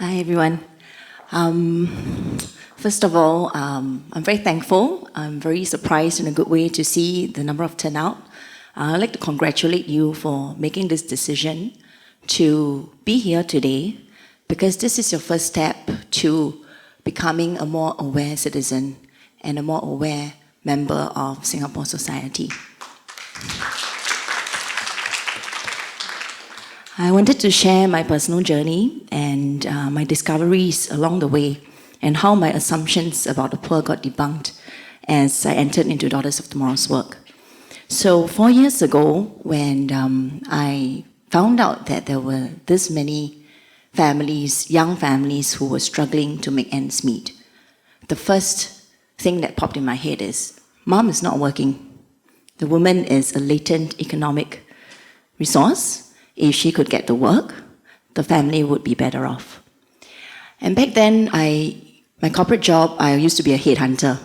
Hi, everyone. First of all, I'm very thankful. I'm very surprised in a good way to see the number of turnout. I'd like to congratulate you for making this decision to be here today, because this is your first step to becoming a more aware citizen and a more aware member of Singapore society. I wanted to share my personal journey and my discoveries along the way, and how my assumptions about the poor got debunked as I entered into Daughters of Tomorrow's work. So 4 years ago, when I found out that there were this many families, young families, who were struggling to make ends meet, the first thing that popped in my head is, Mom is not working. The woman is a latent economic resource. If she could get to work, the family would be better off. And back then, my corporate job, I used to be a headhunter.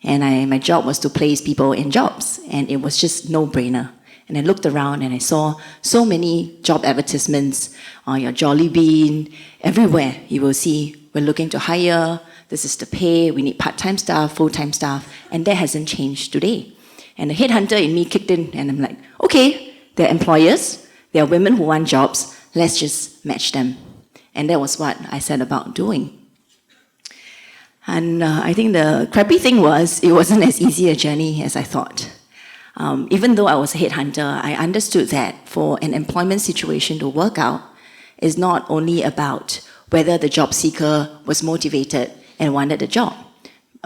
And my job was to place people in jobs. And it was just no-brainer. And I looked around and I saw so many job advertisements on your Jollibee. Everywhere you will see, we're looking to hire, this is the pay, we need part-time staff, full-time staff. And that hasn't changed today. And the headhunter in me kicked in, and I'm like, okay, they're employers. There are women who want jobs, let's just match them. And that was what I set about doing. And I think the crappy thing was, it wasn't as easy a journey as I thought. Even though I was a headhunter, I understood that for an employment situation to work out is not only about whether the job seeker was motivated and wanted a job.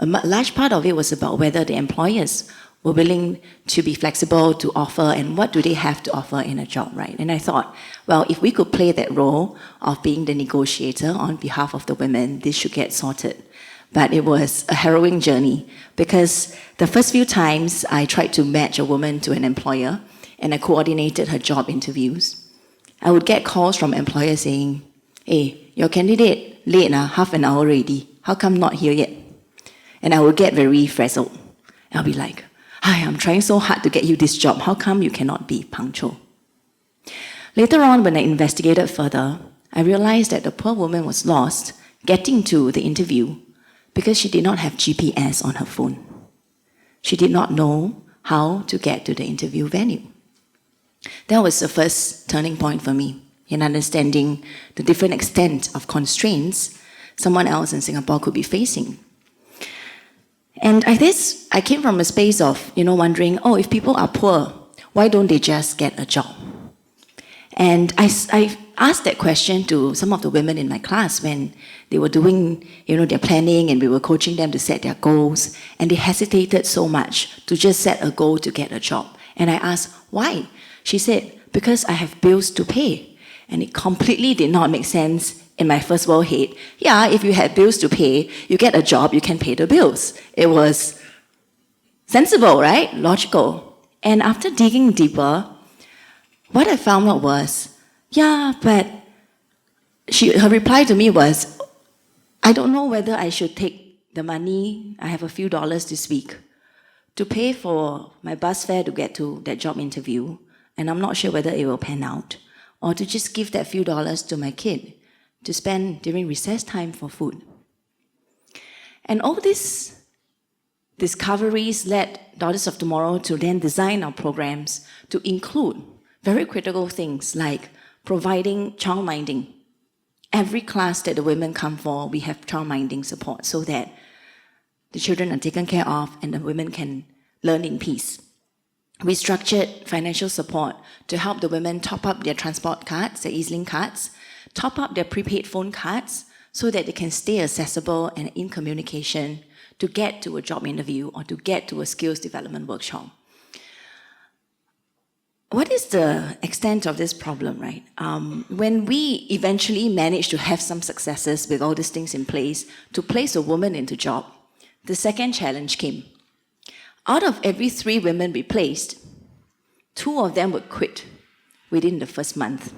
A large part of it was about whether the employers were willing to be flexible to offer, and what do they have to offer in a job, right? And I thought, well, if we could play that role of being the negotiator on behalf of the women, this should get sorted. But it was a harrowing journey, because the first few times I tried to match a woman to an employer and I coordinated her job interviews, I would get calls from employers saying, hey, your candidate late now, half an hour already. How come not here yet? And I would get very frazzled. I'll be like, hi, I'm trying so hard to get you this job. How come you cannot be punctual? Later on, when I investigated further, I realized that the poor woman was lost getting to the interview because she did not have GPS on her phone. She did not know how to get to the interview venue. That was the first turning point for me in understanding the different extent of constraints someone else in Singapore could be facing. And I came from a space of, wondering, if people are poor, why don't they just get a job? And I asked that question to some of the women in my class when they were doing, their planning, and we were coaching them to set their goals, and they hesitated so much to just set a goal to get a job. And I asked, why? She said, because I have bills to pay. And it completely did not make sense in my first world head. Yeah, if you had bills to pay, you get a job, you can pay the bills. It was sensible, right? Logical. And after digging deeper, what I found out was, yeah, but her reply to me was, I don't know whether I should take the money, I have a few dollars this week, to pay for my bus fare to get to that job interview, and I'm not sure whether it will pan out, or to just give that few dollars to my kid to spend during recess time for food. And all these discoveries led Daughters of Tomorrow to then design our programs to include very critical things like providing childminding. Every class that the women come for, we have childminding support so that the children are taken care of and the women can learn in peace. We structured financial support to help the women top up their transport cards, their EZ-Link cards, top up their prepaid phone cards so that they can stay accessible and in communication to get to a job interview or to get to a skills development workshop. What is the extent of this problem, right? When we eventually managed to have some successes with all these things in place to place a woman into job, the second challenge came. Out of every 3 women we placed, 2 of them would quit within the first month.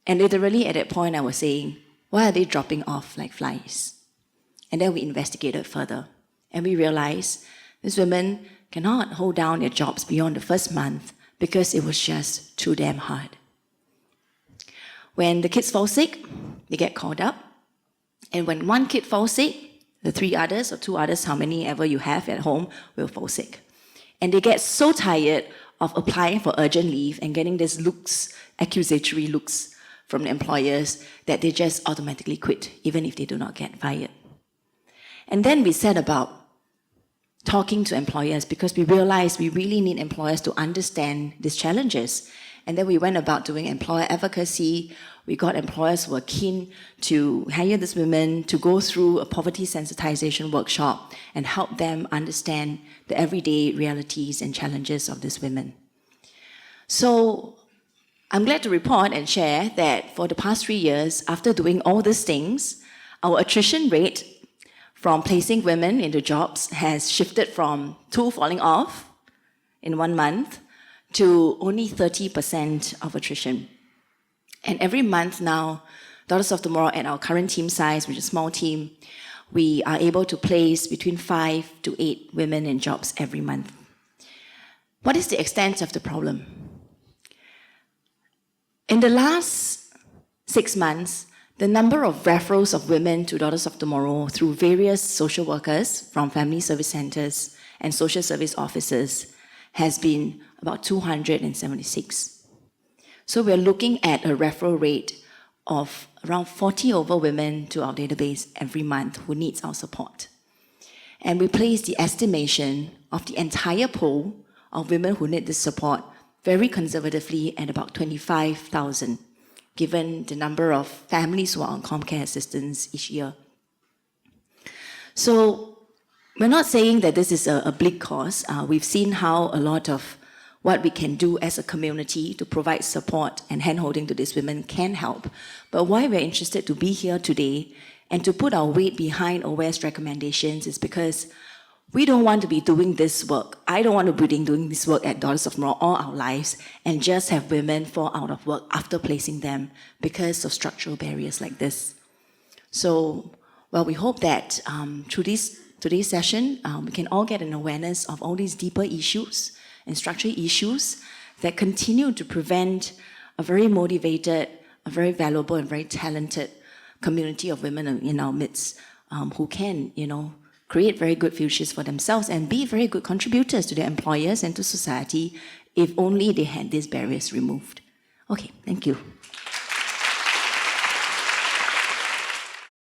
And literally at that point I was saying, why are they dropping off like flies? And then we investigated further. And we realized these women cannot hold down their jobs beyond the first month because it was just too damn hard. When the kids fall sick, they get called up. And when one kid falls sick, the 3 others or 2 others, how many ever you have at home, will fall sick. And they get so tired of applying for urgent leave and getting these looks, accusatory looks from the employers, that they just automatically quit, even if they do not get fired. And then we set about talking to employers because we realized we really need employers to understand these challenges. And then we went about doing employer advocacy. We got employers who were keen to hire these women to go through a poverty sensitization workshop and help them understand the everyday realities and challenges of these women. So I'm glad to report and share that for the past 3 years, after doing all these things, our attrition rate from placing women into jobs has shifted from 2 falling off in 1 month to only 30% of attrition. And every month now, Daughters of Tomorrow at our current team size, which is a small team, we are able to place between 5 to 8 women in jobs every month. What is the extent of the problem? In the last 6 months, the number of referrals of women to Daughters of Tomorrow through various social workers from family service centers and social service offices has been about 276. So we're looking at a referral rate of around 40 over women to our database every month who needs our support. And we place the estimation of the entire pool of women who need this support very conservatively at about 25,000. Given the number of families who are on ComCare assistance each year. So we're not saying that this is a bleak cause. We've seen how a lot of what we can do as a community to provide support and handholding to these women can help. But why we're interested to be here today and to put our weight behind OWAS's recommendations is because we don't want to be doing this work. I don't want to be doing this work at Daughters of Tomorrow all our lives and just have women fall out of work after placing them because of structural barriers like this. So, well, we hope that through today's session, we can all get an awareness of all these deeper issues and structural issues that continue to prevent a very motivated, a very valuable and very talented community of women in our midst who can, create very good futures for themselves and be very good contributors to their employers and to society if only they had these barriers removed. Okay, thank you.